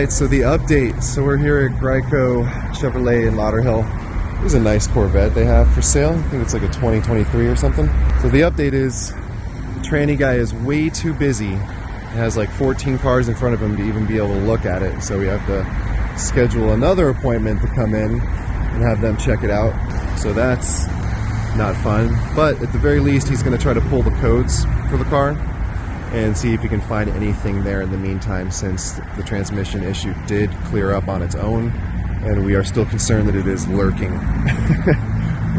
Alright, so the update. So we're here at Greico Chevrolet in Lauderhill. There's a nice Corvette they have for sale. I think it's like a 2023 or something. So the update is, the tranny guy is way too busy. He has like 14 cars in front of him to even be able to look at it. So we have to schedule another appointment to come in and have them check it out. So that's not fun. But at the very least, he's going to try to pull the codes for the car and see if he can find anything there in the meantime, since the transmission issue did clear up on its own, and we are still concerned that it is lurking,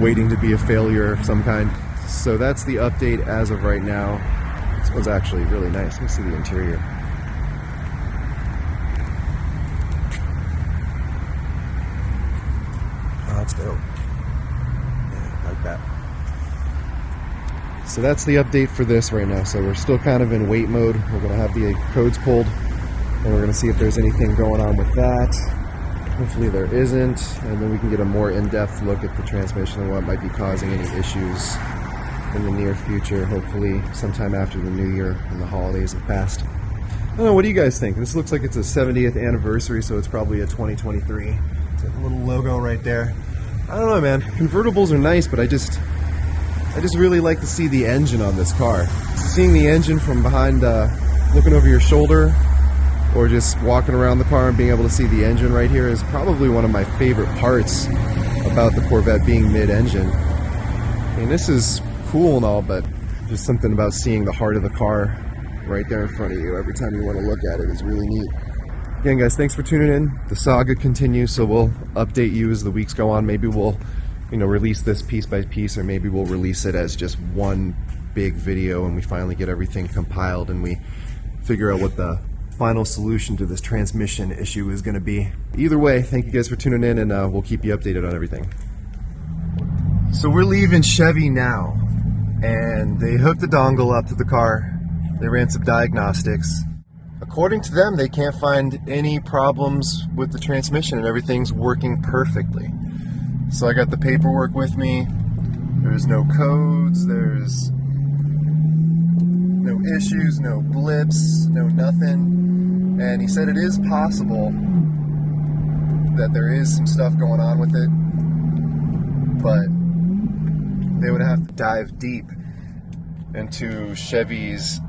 waiting to be a failure of some kind. So that's the update as of right now. This one's actually really nice. Let me see the interior. Oh, that's dope. Yeah, I like that. So that's the update for this right now. So we're still kind of in wait mode. We're going to have the codes pulled, and we're going to see if there's anything going on with that. Hopefully there isn't, and then we can get a more in-depth look at the transmission and what might be causing any issues in the near future, hopefully sometime after the new year and the holidays have passed. I don't know, what do you guys think? This looks like it's a 70th anniversary, so it's probably a 2023. It's a little logo right there. I don't know, man. Convertibles are nice, but I just really like to see the engine on this car. Seeing the engine from behind, looking over your shoulder, or just walking around the car and being able to see the engine right here is probably one of my favorite parts about the Corvette being mid-engine. I mean, this is cool and all, but just something about seeing the heart of the car right there in front of you every time you want to look at it is really neat. Again, guys, thanks for tuning in. The saga continues, so we'll update you as the weeks go on. Maybe we'll release this piece by piece, or maybe we'll release it as just one big video and we finally get everything compiled and we figure out what the final solution to this transmission issue is going to be. Either way, thank you guys for tuning in, and we'll keep you updated on everything. So we're leaving Chevy now, and they hooked the dongle up to the car. They ran some diagnostics. According to them, they can't find any problems with the transmission and everything's working perfectly. So I got the paperwork with me. There's no codes, there's no issues, no blips, no nothing. And he said it is possible that there is some stuff going on with it, but they would have to dive deep into Chevy's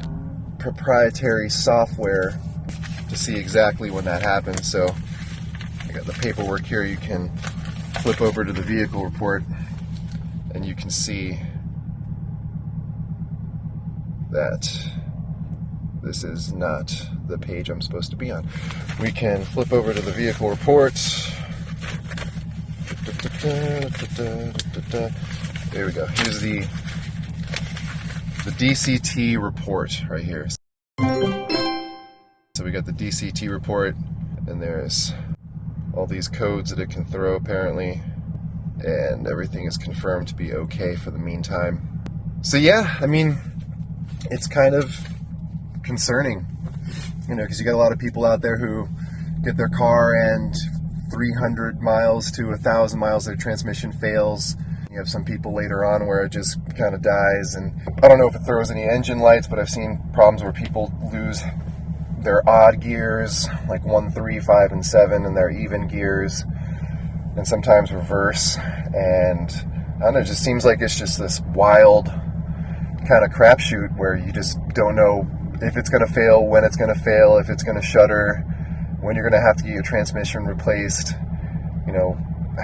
proprietary software to see exactly when that happens. So I got the paperwork here. You can flip over to the vehicle report and you can see that this is not the page I'm supposed to be on. We can flip over to the vehicle report. There we go. Here's the DCT report right here. So we got the DCT report, and there's all these codes that it can throw apparently, and everything is confirmed to be okay for the meantime. So yeah, I mean, it's kind of concerning, because you got a lot of people out there who get their car and 300 miles to 1,000 miles their transmission fails. You have some people later on where it just kind of dies, and I don't know if it throws any engine lights, but I've seen problems where people lose their odd gears, like 1, 3, 5, and 7, and their even gears, and sometimes reverse. And I don't know, it just seems like it's just this wild kind of crapshoot where you just don't know if it's going to fail, when it's going to fail, if it's going to shudder, when you're going to have to get your transmission replaced,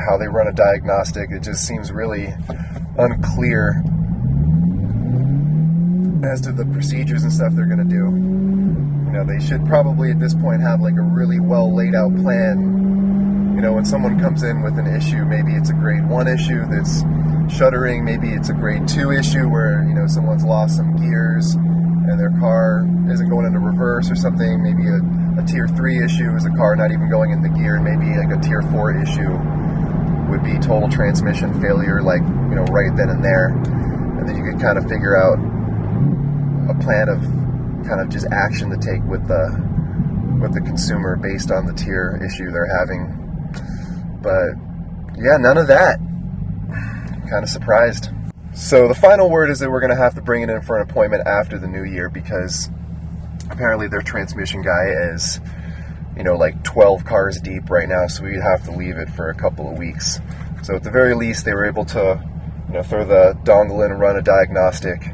how they run a diagnostic. It just seems really unclear as to the procedures and stuff they're going to do. They should probably at this point have like a really well laid out plan. When someone comes in with an issue, maybe it's a grade 1 issue that's shuddering, maybe it's a grade 2 issue where someone's lost some gears and their car isn't going into reverse or something. Maybe a tier 3 issue is a car not even going into gear, and maybe like a tier 4 issue would be total transmission failure, like right then and there. And then you could kind of figure out a plan of kind of just action to take with the consumer based on the tier issue they're having. But yeah, none of that. Kind of surprised. So the final word is that we're going to have to bring it in for an appointment after the new year, because apparently their transmission guy is like 12 cars deep right now, so we'd have to leave it for a couple of weeks. So at the very least, they were able to, throw the dongle in and run a diagnostic,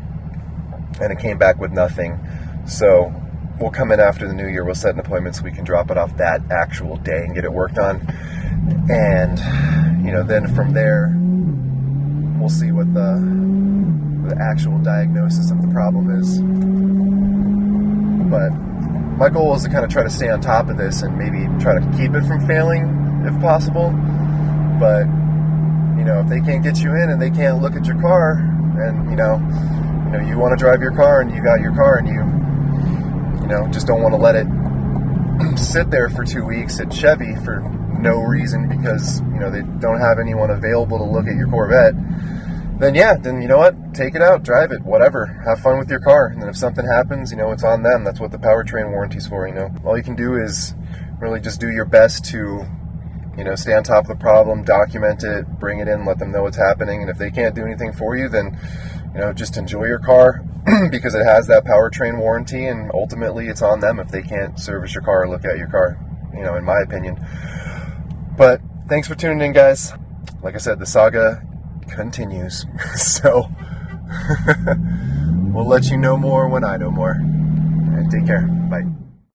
and it came back with nothing. So we'll come in after the new year, we'll set an appointment so we can drop it off that actual day and get it worked on. And, then from there, we'll see what the actual diagnosis of the problem is. But my goal is to kind of try to stay on top of this and maybe try to keep it from failing if possible. But, if they can't get you in and they can't look at your car, and, you want to drive your car and you got your car and you just don't want to let it sit there for 2 weeks at Chevy for no reason because, they don't have anyone available to look at your Corvette, then you know what? Take it out, drive it, whatever. Have fun with your car. And then if something happens, it's on them. That's what the powertrain warranty's for, All you can do is really just do your best to, stay on top of the problem, document it, bring it in, let them know what's happening. And if they can't do anything for you, then, just enjoy your car because it has that powertrain warranty, and ultimately it's on them if they can't service your car or look at your car, in my opinion. But thanks for tuning in, guys. Like I said, the saga continues. So we'll let you know more when I know more. All right, take care. Bye.